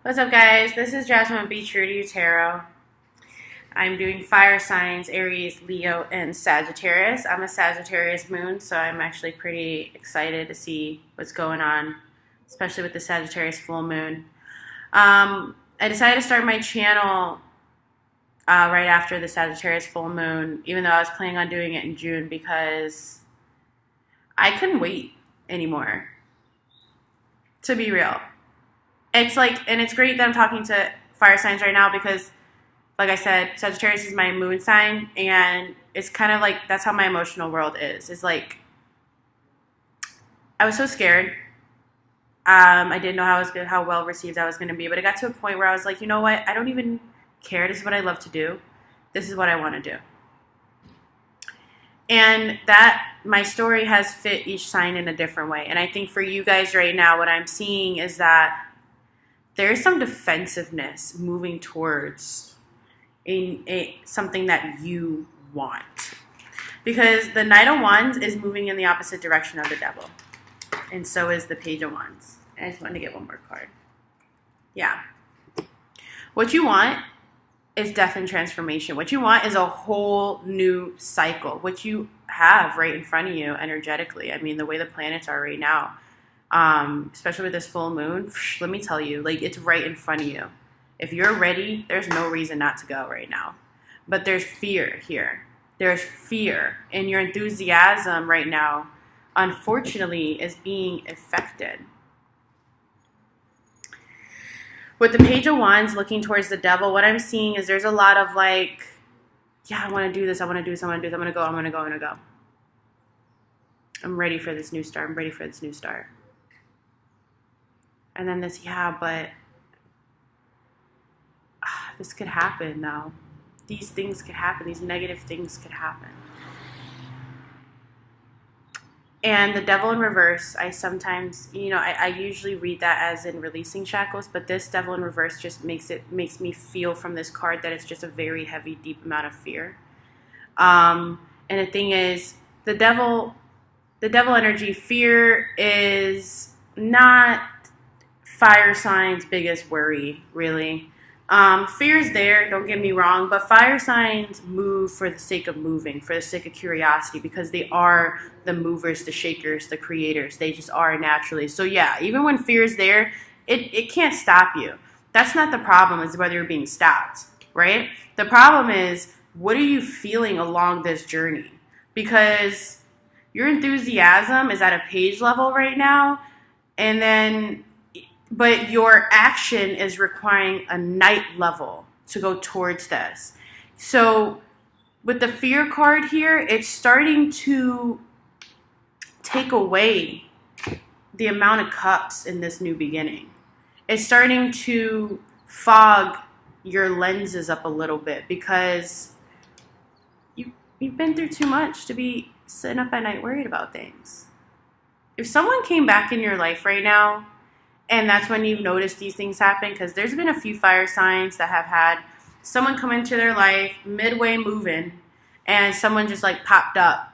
What's up, guys? This is Jasmine Be True to You Tarot. I'm doing fire signs, Aries, Leo, and Sagittarius. I'm a Sagittarius moon, so I'm actually pretty excited to see what's going on, especially with the Sagittarius full moon. I decided to start my channel right after the Sagittarius full moon, even though I was planning on doing it in June because I couldn't wait anymore, to be real. It's like, and it's great that I'm talking to fire signs right now because, like I said, Sagittarius is my moon sign, and it's kind of like that's how my emotional world is. It's like I was so scared. I didn't know how well received I was going to be, but it got to a point where I was like, you know what? I don't even care. This is what I love to do. This is what I want to do. And that my story has fit each sign in a different way. And I think for you guys right now, what I'm seeing is that there is some defensiveness moving towards something that you want. Because the Knight of Wands is moving in the opposite direction of the Devil. And so is the Page of Wands. I just wanted to get one more card. Yeah. What you want is death and transformation. What you want is a whole new cycle. What you have right in front of you energetically. I mean, the way the planets are right now. Especially with this full moon, let me tell you, like, it's right in front of you. If you're ready, there's no reason not to go right now. But there's fear here. There's fear. And your enthusiasm right now, unfortunately, is being affected. With the Page of Wands looking towards the Devil, what I'm seeing is there's a lot of like, yeah, I want to do this, I want to do this, I want to do this, I'm going to go, I'm going to go, I'm going to go. I'm ready for this new start. I'm ready for this new start. And then this, yeah, but this could happen now. These things could happen. These negative things could happen. And the Devil in reverse, I sometimes, I usually read that as in releasing shackles, but this Devil in reverse just makes me feel from this card that it's just a very heavy, deep amount of fear. And the thing is, the devil energy, fear is not fire signs' biggest worry, really. Fear is there, don't get me wrong, but fire signs move for the sake of moving, for the sake of curiosity, because they are the movers, the shakers, the creators. They just are naturally. So yeah, even when fear is there, it can't stop you. That's not the problem, is whether you're being stopped, right? The problem is, what are you feeling along this journey? Because your enthusiasm is at a page level right now, but your action is requiring a Knight level to go towards this. So with the fear card here, it's starting to take away the amount of cups in this new beginning. It's starting to fog your lenses up a little bit because you've been through too much to be sitting up at night worried about things. If someone came back in your life right now, and that's when you've noticed these things happen, because there's been a few fire signs that have had someone come into their life midway moving, and someone just like popped up,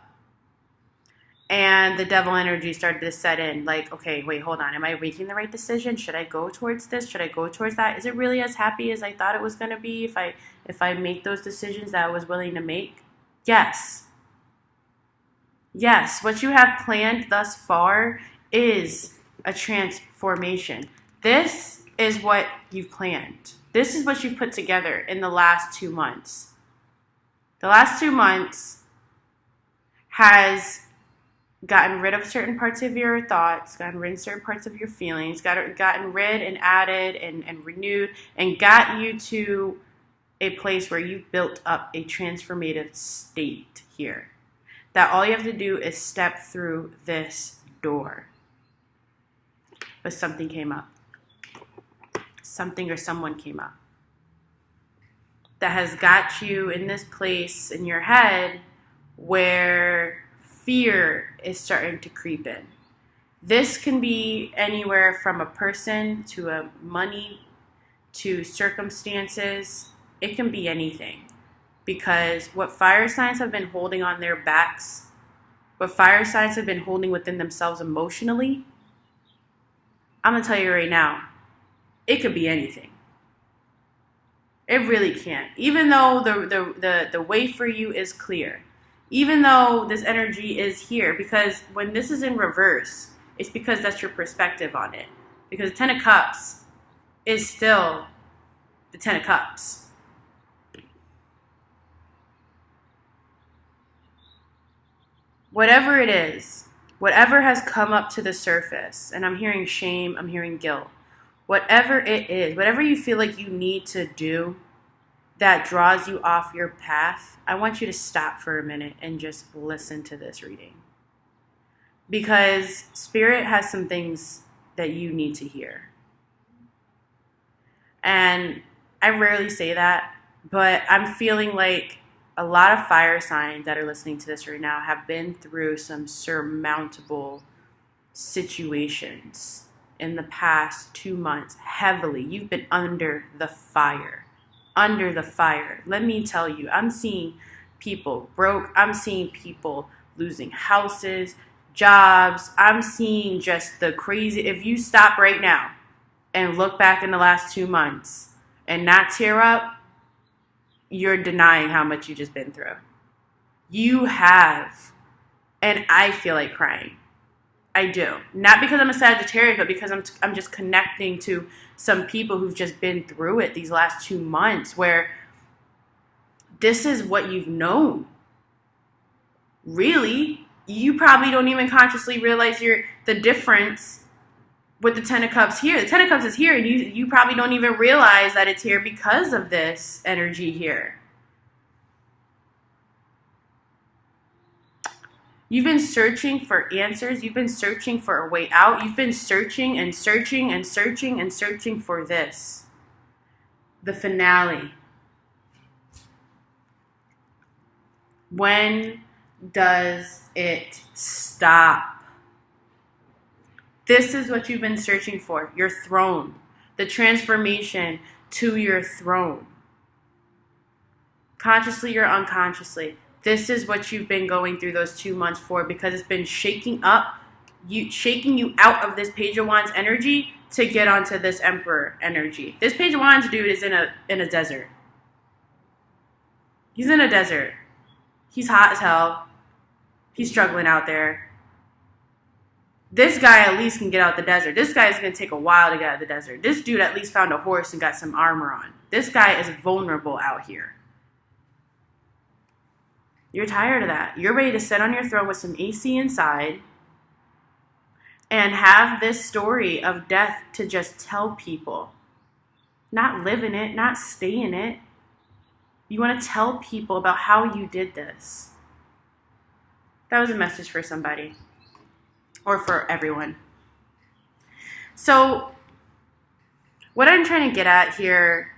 and the Devil energy started to set in. Like, okay, wait, hold on. Am I making the right decision? Should I go towards this? Should I go towards that? Is it really as happy as I thought it was going to be if I make those decisions that I was willing to make? Yes. Yes, what you have planned thus far is a transformation. This is what you've planned. This is what you've put together in the last 2 months. The last 2 months has gotten rid of certain parts of your thoughts, gotten rid of certain parts of your feelings, gotten rid and added and renewed, and got you to a place where you've built up a transformative state here. That all you have to do is step through this door. But something came up. Something or someone came up that has got you in this place in your head where fear is starting to creep in. This can be anywhere from a person to a money to circumstances. It can be anything. Because what fire signs have been holding on their backs, what fire signs have been holding within themselves emotionally, I'm going to tell you right now, it could be anything. It really can. Even though the way for you is clear. Even though this energy is here. Because when this is in reverse, it's because that's your perspective on it. Because the Ten of Cups is still the Ten of Cups. Whatever it is, whatever has come up to the surface, and I'm hearing shame, I'm hearing guilt, whatever it is, whatever you feel like you need to do that draws you off your path, I want you to stop for a minute and just listen to this reading. Because Spirit has some things that you need to hear. And I rarely say that, but I'm feeling like a lot of fire signs that are listening to this right now have been through some surmountable situations in the past 2 months. Heavily. You've been under the fire. Under the fire. Let me tell you, I'm seeing people broke. I'm seeing people losing houses, jobs. I'm seeing just the crazy. If you stop right now and look back in the last 2 months and not tear up, you're denying how much you just been through. You have. And I feel like crying. I do. Not because I'm a Sagittarius, but because I'm just connecting to some people who've just been through it these last 2 months where this is what you've known. Really, you probably don't even consciously realize the difference with the Ten of Cups here. The Ten of Cups is here, and you probably don't even realize that it's here because of this energy here. You've been searching for answers. You've been searching for a way out. You've been searching and searching and searching and searching for this. The finale. When does it stop? This is what you've been searching for. Your throne. The transformation to your throne. Consciously or unconsciously. This is what you've been going through those 2 months for, because it's been shaking you out of this Page of Wands energy to get onto this Emperor energy. This Page of Wands dude is in a desert. He's in a desert. He's hot as hell. He's struggling out there. This guy at least can get out the desert. This guy is going to take a while to get out of the desert. This dude at least found a horse and got some armor on. This guy is vulnerable out here. You're tired of that. You're ready to sit on your throne with some AC inside and have this story of death to just tell people. Not live in it, not stay in it. You want to tell people about how you did this. That was a message for somebody. Or for everyone. So, what I'm trying to get at here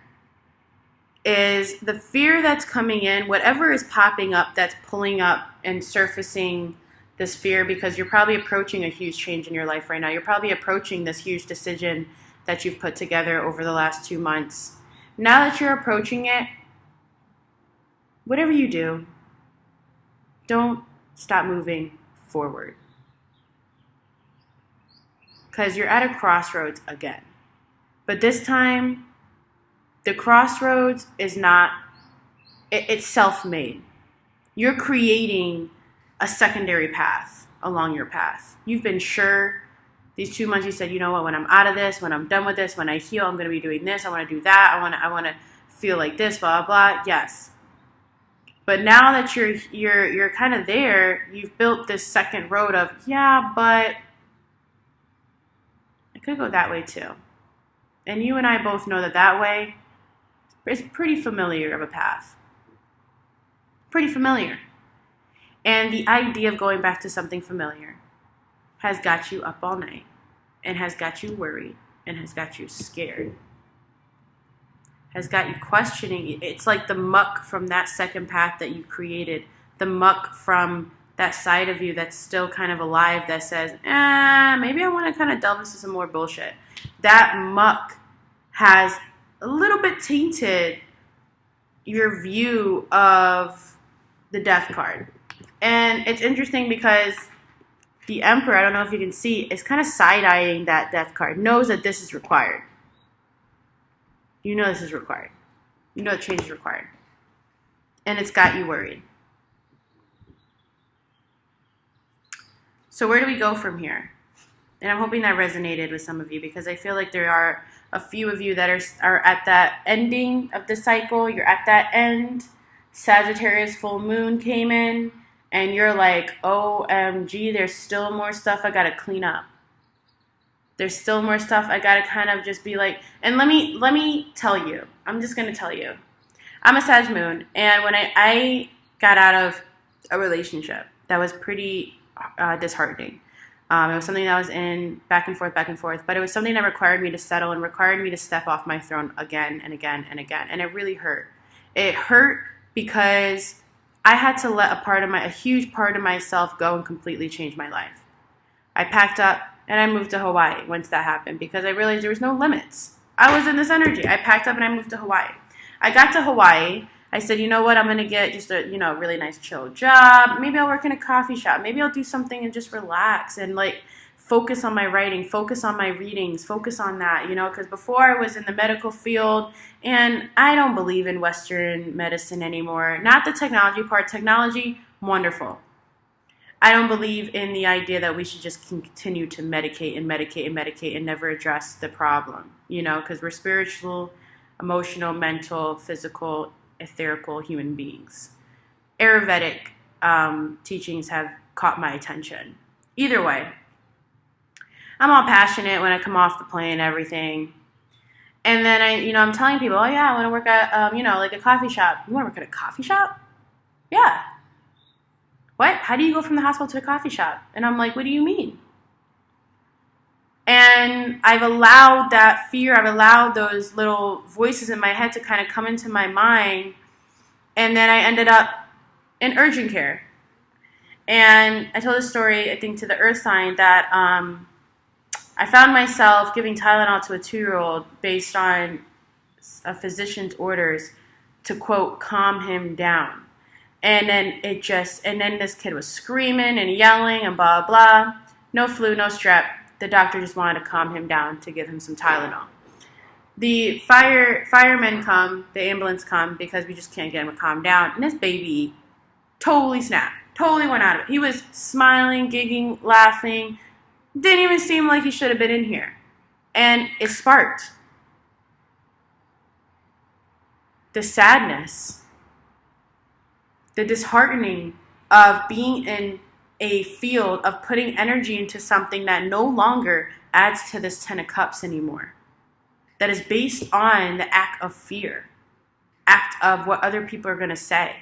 is the fear that's coming in, whatever is popping up that's pulling up and surfacing this fear, because you're probably approaching a huge change in your life right now. You're probably approaching this huge decision that you've put together over the last 2 months. Now that you're approaching it, whatever you do, don't stop moving forward. Because you're at a crossroads again. But this time, the crossroads is not, it's self-made. You're creating a secondary path along your path. You've been sure these 2 months, you said, you know what, when I'm out of this, when I'm done with this, when I heal, I'm going to be doing this, I want to do that, I want to feel like this, blah, blah, blah. Yes. But now that you're kind of there, you've built this second road of, yeah, but could go that way too. And you and I both know that way is pretty familiar of a path. Pretty familiar. And the idea of going back to something familiar has got you up all night and has got you worried and has got you scared. Has got you questioning. It's like the muck from that second path that you created. The muck from that side of you that's still kind of alive that says, maybe I want to kind of delve into some more bullshit. That muck has a little bit tainted your view of the death card. And it's interesting because the Emperor, I don't know if you can see, is kind of side-eyeing that death card, knows that this is required. You know this is required. You know change is required. And it's got you worried. So where do we go from here? And I'm hoping that resonated with some of you, because I feel like there are a few of you that are at that ending of the cycle. You're at that end. Sagittarius full moon came in, and you're like, OMG, there's still more stuff I got to clean up. There's still more stuff I got to kind of just be like, and let me tell you, I'm just going to tell you. I'm a Sag moon, and when I got out of a relationship that was pretty disheartening. It was something that was in back and forth, but it was something that required me to settle and required me to step off my throne again and again and again. And it really hurt. It hurt because I had to let a huge part of myself go and completely change my life. I packed up and I moved to Hawaii once that happened, because I realized there was no limits. I was in this energy. I packed up and I moved to Hawaii. I got to Hawaii. I said, you know what, I'm going to get just a, really nice chill job. Maybe I'll work in a coffee shop. Maybe I'll do something and just relax and focus on my writing, focus on my readings, focus on that, because before I was in the medical field, and I don't believe in Western medicine anymore. Not the technology part. Technology, wonderful. I don't believe in the idea that we should just continue to medicate and never address the problem, because we're spiritual, emotional, mental, physical, etherical human beings. Ayurvedic teachings have caught my attention. Either way, I'm all passionate when I come off the plane and everything. And then I'm telling people, oh yeah, I want to work at, a coffee shop. You want to work at a coffee shop? Yeah. What? How do you go from the hospital to a coffee shop? And I'm like, what do you mean? And I've allowed that fear, I've allowed those little voices in my head to kind of come into my mind. And then I ended up in urgent care. And I told a story, I think, to the earth sign that I found myself giving Tylenol to a 2-year-old based on a physician's orders to, quote, calm him down. And then this kid was screaming and yelling and blah, blah. No flu, no strep. The doctor just wanted to calm him down to give him some Tylenol. The firemen come, the ambulance come, because we just can't get him to calm down. And this baby totally snapped, totally went out of it. He was smiling, giggling, laughing. Didn't even seem like he should have been in here. And it sparked the sadness, the disheartening of being in a field of putting energy into something that no longer adds to this 10 of Cups anymore. That is based on the act of fear, act of what other people are going to say.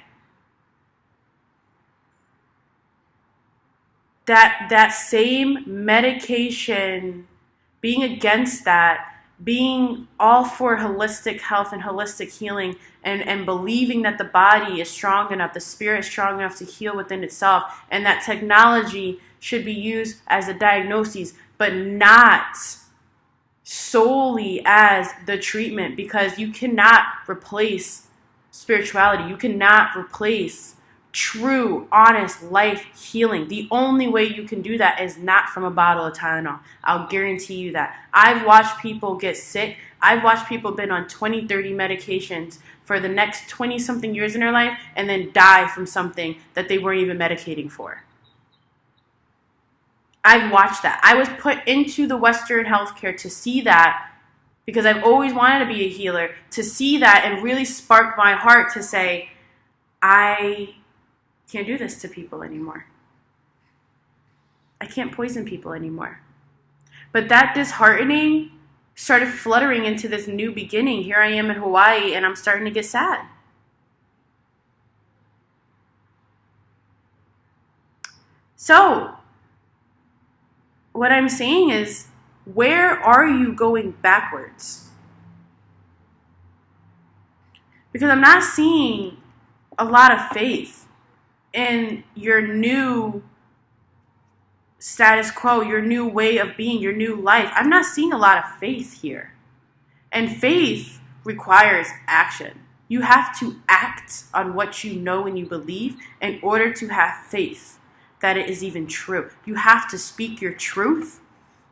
That same medication, being against that, being all for holistic health and holistic healing, and believing that the body is strong enough, the spirit is strong enough to heal within itself, and that technology should be used as a diagnosis, but not solely as the treatment, because you cannot replace spirituality. You cannot replace true, honest life healing. The only way you can do that is not from a bottle of Tylenol. I'll guarantee you that. I've watched people get sick. I've watched people been on 20, 30 medications for the next 20-something years in their life and then die from something that they weren't even medicating for. I've watched that. I was put into the Western healthcare to see that, because I've always wanted to be a healer, to see that and really spark my heart to say, I can't do this to people anymore. I can't poison people anymore. But that disheartening started fluttering into this new beginning. Here I am in Hawaii, and I'm starting to get sad. So, what I'm saying is, where are you going backwards? Because I'm not seeing a lot of faith in your new status quo, your new way of being, your new life. I'm not seeing a lot of faith here. And faith requires action. You have to act on what you know and you believe in order to have faith that it is even true. You have to speak your truth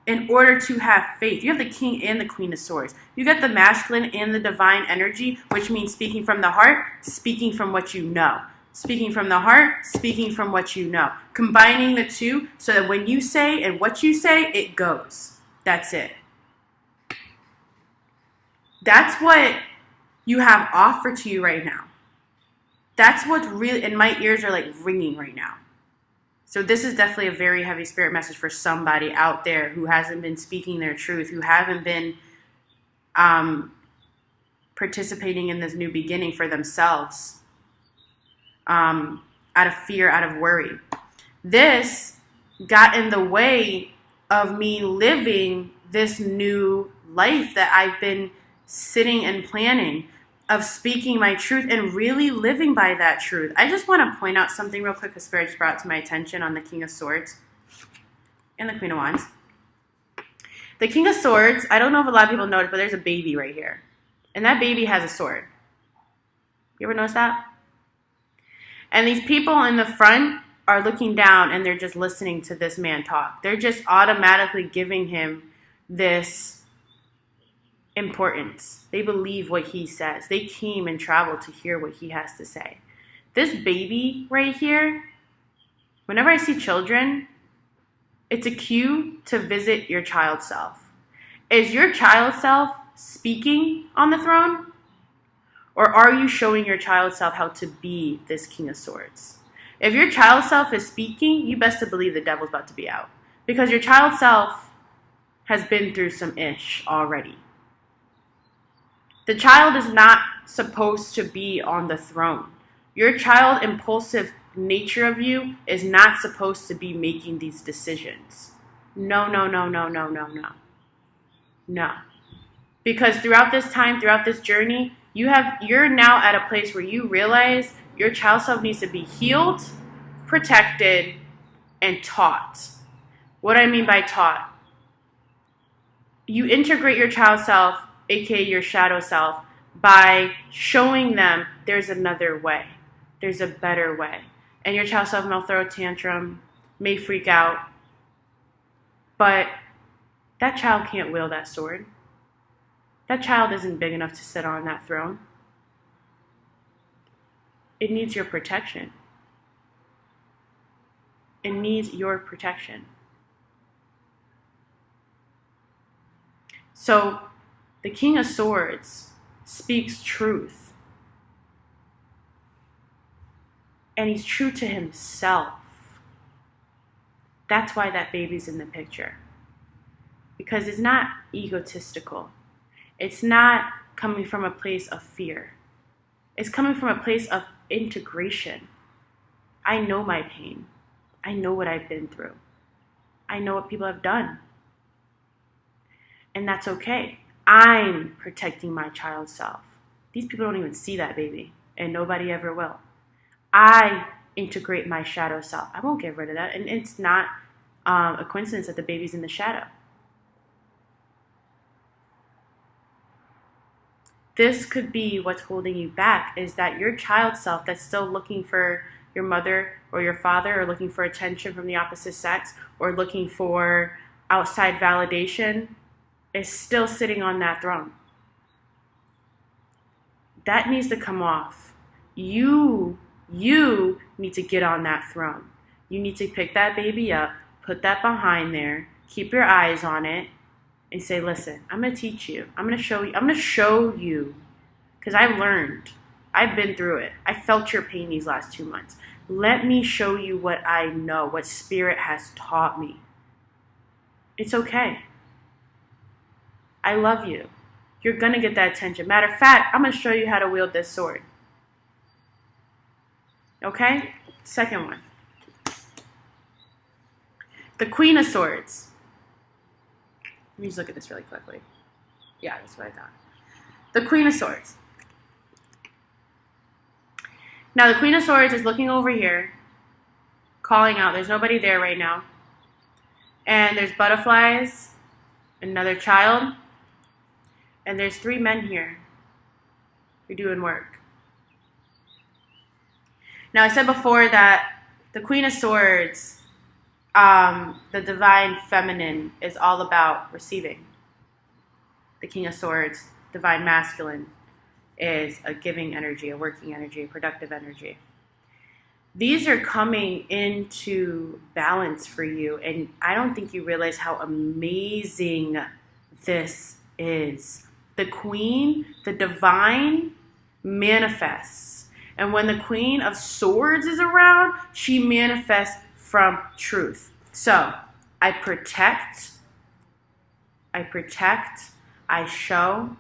in order to have faith. You have the King and the Queen of Swords. You got the masculine and the divine energy, which means speaking from the heart, speaking from what you know. Speaking from the heart, speaking from what you know. Combining the two so that when you say and what you say, it goes. That's it. That's what you have offered to you right now. That's what's really, and my ears are like ringing right now. So this is definitely a very heavy spirit message for somebody out there who hasn't been speaking their truth, who haven't been participating in this new beginning for themselves, out of fear, out of worry. This got in the way of me living this new life that I've been sitting and planning, of speaking my truth and really living by that truth. I just want to point out something real quick because Spirit just brought to my attention on the King of Swords and the Queen of Wands. The King of Swords, I don't know if a lot of people noticed, but there's a baby right here. And that baby has a sword. You ever notice that? And these people in the front are looking down and they're just listening to this man talk. They're just automatically giving him this importance. They believe what he says. They came and traveled to hear what he has to say. This baby right here, whenever I see children, it's a cue to visit your child self. Is your child self speaking on the throne? Or are you showing your child self how to be this King of Swords? If your child self is speaking, you best to believe the devil's about to be out. Because your child self has been through some ish already. The child is not supposed to be on the throne. Your child impulsive nature of you is not supposed to be making these decisions. No. No. Because throughout this time, throughout this journey, you're now at a place where you realize your child self needs to be healed, protected, and taught. What do I mean by taught? You integrate your child self, aka your shadow self, by showing them there's another way. There's a better way. And your child self may throw a tantrum, may freak out, but that child can't wield that sword. That child isn't big enough to sit on that throne. It needs your protection. It needs your protection. So, the King of Swords speaks truth. And he's true to himself. That's why that baby's in the picture. Because it's not egotistical. It's not coming from a place of fear. It's coming from a place of integration. I know my pain. I know what I've been through. I know what people have done. And that's okay. I'm protecting my child self. These people don't even see that baby, and nobody ever will. I integrate my shadow self. I won't get rid of that. And it's not a coincidence that the baby's in the shadow. This could be what's holding you back, is that your child self that's still looking for your mother or your father, or looking for attention from the opposite sex, or looking for outside validation, is still sitting on that throne. That needs to come off. You need to get on that throne. You need to pick that baby up, put that behind there, keep your eyes on it, and say, listen, I'm going to teach you. I'm going to show you, because I've learned. I've been through it. I felt your pain these last 2 months. Let me show you what I know, what Spirit has taught me. It's okay. I love you. You're going to get that attention. Matter of fact, I'm going to show you how to wield this sword. Okay? Second one. The Queen of Swords. Let me just look at this really quickly. Yeah, that's what I thought. The Queen of Swords. Now, the Queen of Swords is looking over here, calling out. There's nobody there right now. And there's butterflies, another child, and there's 3 men here who are doing work. Now, I said before that the Queen of Swords The divine feminine is all about receiving. The King of Swords, divine masculine, is a giving energy, a working energy, a productive energy. These are coming into balance for you, and I don't think you realize how amazing this is. The Queen, the divine, manifests. And when the Queen of Swords is around, she manifests from truth. So, I protect, I show,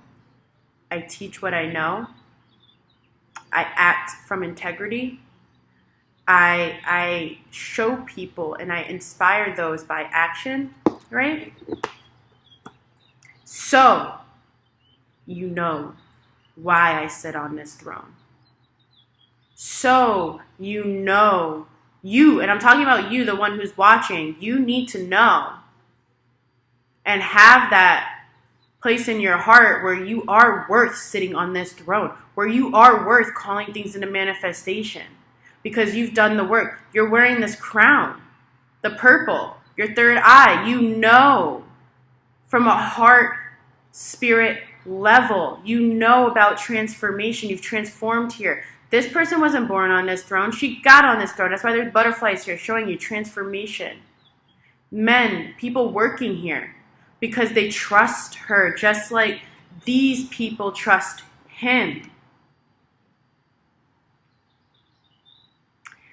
I teach what I know, I act from integrity, I show people and I inspire those by action, right? So, you know why I sit on this throne. So, you know, and I'm talking about you, the one who's watching, you need to know and have that place in your heart where you are worth sitting on this throne, where you are worth calling things into manifestation because you've done the work. You're wearing this crown, the purple, your third eye. You know from a heart, spirit level, you know about transformation. You've transformed here. This person wasn't born on this throne. She got on this throne. That's why there's butterflies here showing you transformation. Men, people working here because they trust her just like these people trust him.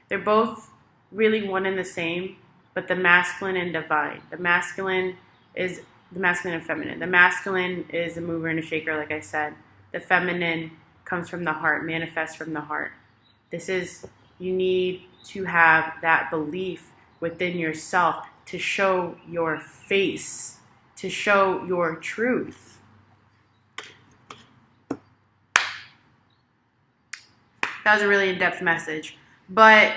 They're both really one and the same, but the masculine and divine. The masculine is the masculine and feminine. The masculine is a mover and a shaker, like I said. The feminine comes from the heart, manifests from the heart. You need to have that belief within yourself to show your face, to show your truth. That was a really in-depth message. But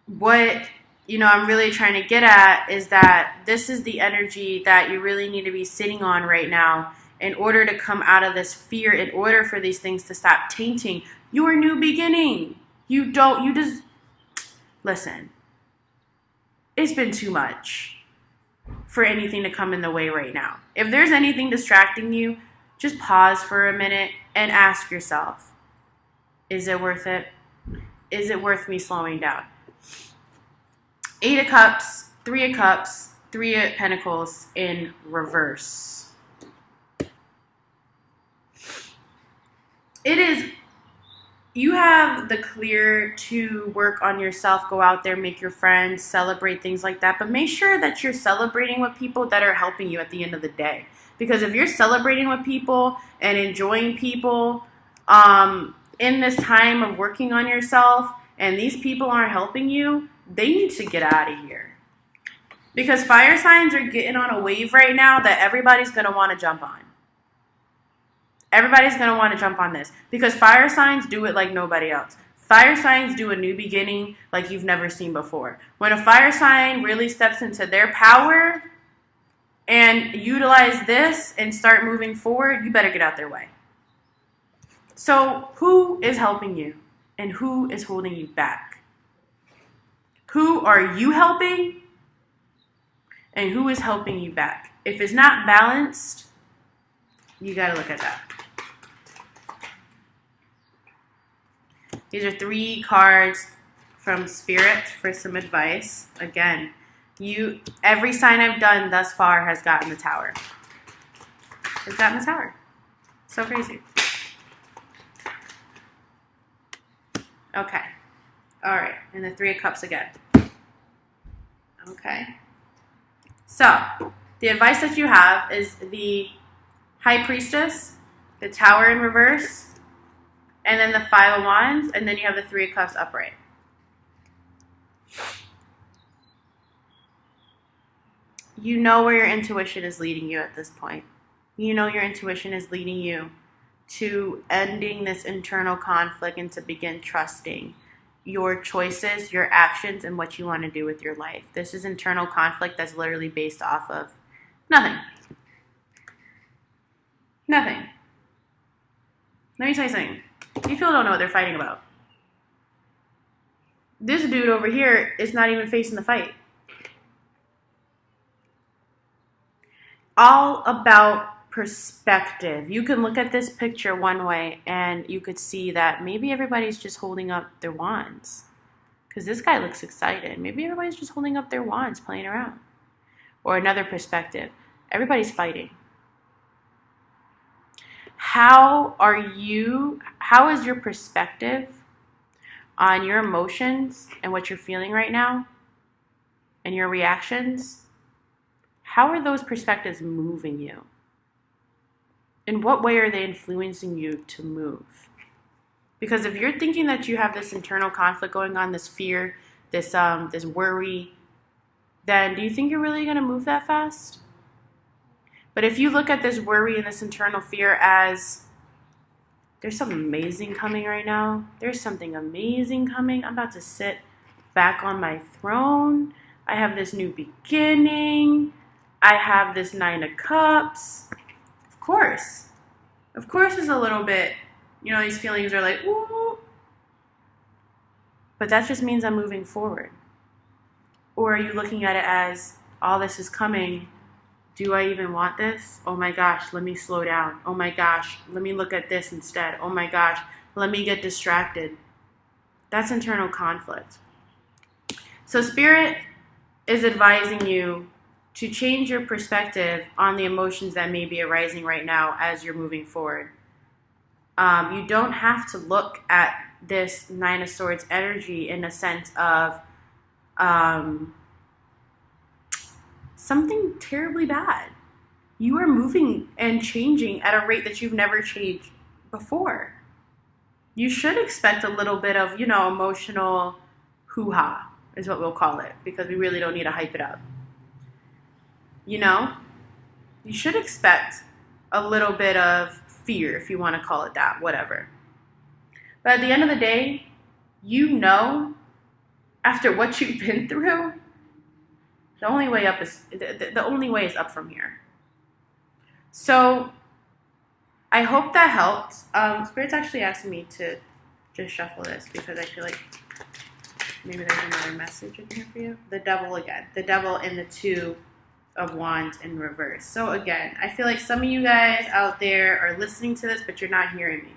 what I'm really trying to get at is that this is the energy that you really need to be sitting on right now in order to come out of this fear, in order for these things to stop tainting your new beginning. Listen, it's been too much for anything to come in the way right now. If there's anything distracting you, just pause for a minute and ask yourself, is it worth it? Is it worth me slowing down? 8 of Cups, 3 of Cups, 3 of Pentacles in reverse. You have the clear to work on yourself, go out there, make your friends, celebrate things like that. But make sure that you're celebrating with people that are helping you at the end of the day. Because if you're celebrating with people and enjoying people in this time of working on yourself and these people aren't helping you, they need to get out of here. Because fire signs are getting on a wave right now that everybody's going to want to jump on. Everybody's going to want to jump on this because fire signs do it like nobody else. Fire signs do a new beginning like you've never seen before. When a fire sign really steps into their power and utilize this and start moving forward, you better get out their way. So who is helping you and who is holding you back? Who are you helping and who is helping you back? If it's not balanced, you got to look at that. These are 3 cards from Spirit for some advice. Again, every sign I've done thus far has gotten the Tower. It's gotten the Tower. So crazy. Okay. All right. And the 3 of Cups again. Okay. So, the advice that you have is the High Priestess, the Tower in reverse, and then the 5 of Wands, and then you have the 3 of Cups upright. You know where your intuition is leading you at this point. You know your intuition is leading you to ending this internal conflict and to begin trusting your choices, your actions, and what you want to do with your life. This is internal conflict that's literally based off of nothing. Nothing. Let me tell you something. You people don't know what they're fighting about. This dude over here is not even facing the fight. all about perspective. You can look at this picture one way and you could see that maybe everybody's just holding up their wands. Because this guy looks excited. Maybe everybody's just holding up their wands, playing around. Or another perspective, everybody's fighting. How is your perspective on your emotions and what you're feeling right now and your reactions? How are those perspectives moving you? In what way are they influencing you to move? Because if you're thinking that you have this internal conflict going on, this fear, this worry, then do you think you're really going to move that fast? But if you look at this worry and this internal fear as there's something amazing coming right now. There's something amazing coming. I'm about to sit back on my throne. I have this new beginning. I have this 9 of Cups. Of course it's a little bit, these feelings are like, ooh. But that just means I'm moving forward. Or are you looking at it as all this is coming? Do I even want this? Oh my gosh, let me slow down. Oh my gosh, let me look at this instead. Oh my gosh, let me get distracted. That's internal conflict. So Spirit is advising you to change your perspective on the emotions that may be arising right now as you're moving forward. You don't have to look at this 9 of Swords energy in a sense of something terribly bad. You are moving and changing at a rate that you've never changed before. You should expect a little bit of, emotional hoo-ha is what we'll call it, because we really don't need to hype it up. You should expect a little bit of fear, if you want to call it that, whatever. But at the end of the day, after what you've been through, the only way is up from here. So I hope that helped. Spirit's actually asking me to just shuffle this because I feel like maybe there's another message in here for you. The Devil again. The Devil and the 2 of Wands in reverse. So again, I feel like some of you guys out there are listening to this, but you're not hearing me.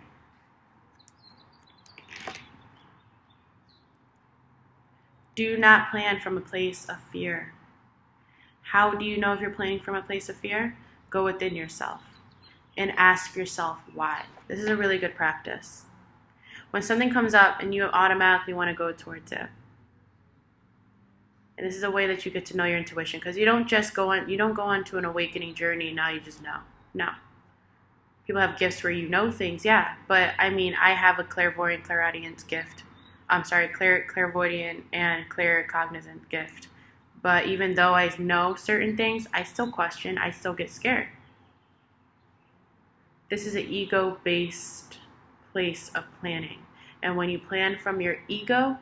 Do not plan from a place of fear. How do you know if you're planning from a place of fear? Go within yourself and ask yourself why. This is a really good practice. When something comes up and you automatically want to go towards it. And this is a way that you get to know your intuition, because you don't go onto an awakening journey and now you just know. No. People have gifts where you know things, yeah. But I have a clairvoyant, clairaudient gift. Clairvoyant and claircognizant gift. But even though I know certain things, I still question. I still get scared. This is an ego-based place of planning. And when you plan from your ego,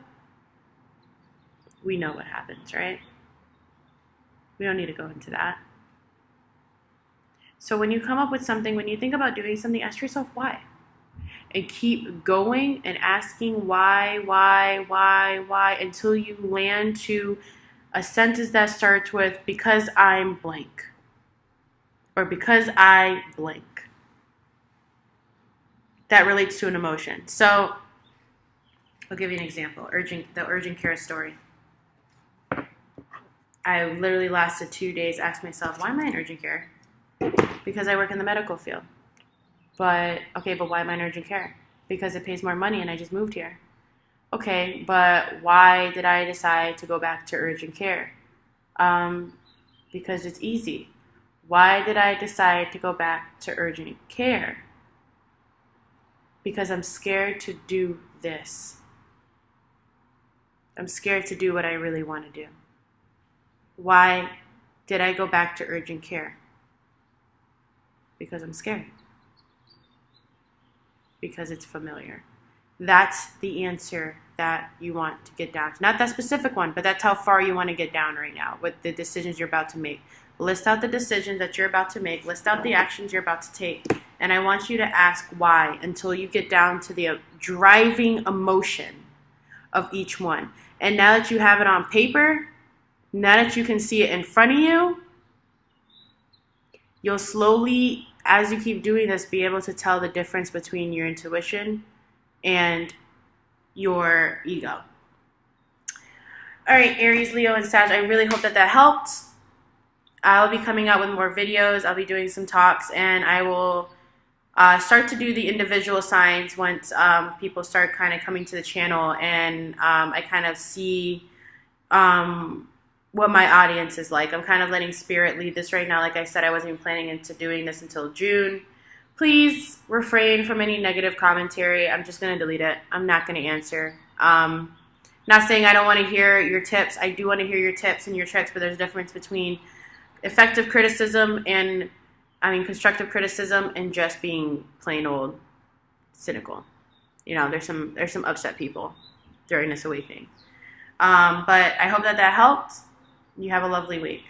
we know what happens, right? We don't need to go into that. So when you come up with something, when you think about doing something, ask yourself why. And keep going and asking why, until you land to a sentence that starts with, because I'm blank. Or because I blank. That relates to an emotion. So, I'll give you an example. The urgent care story. I literally lasted 2 days, asked myself, why am I in urgent care? Because I work in the medical field. But why am I in urgent care? Because it pays more money and I just moved here. Okay, but why did I decide to go back to urgent care? Because it's easy. Why did I decide to go back to urgent care? Because I'm scared to do this. I'm scared to do what I really want to do. Why did I go back to urgent care? Because I'm scared. Because it's familiar. That's the answer that you want to get down to. Not that specific one, but that's how far you want to get down right now with the decisions you're about to make. List out the decisions that you're about to make. List out the actions you're about to take. And I want you to ask why until you get down to the driving emotion of each one. And now that you have it on paper, now that you can see it in front of you, you'll slowly, as you keep doing this, be able to tell the difference between your intuition and your ego. All right, Aries, Leo, and Sag, I really hope that helped. I'll be coming out with more videos. I'll be doing some talks, and I will start to do the individual signs once people start kind of coming to the channel, and I kind of see what my audience is like. I'm kind of letting spirit lead this right now. Like I said, I wasn't even planning into doing this until June. Please refrain from any negative commentary. I'm just going to delete it. I'm not going to answer. Not saying I don't want to hear your tips. I do want to hear your tips and your tricks, but there's a difference between effective criticism and, constructive criticism and just being plain old cynical. You know, there's some upset people during this awakening. But I hope that helped. You have a lovely week.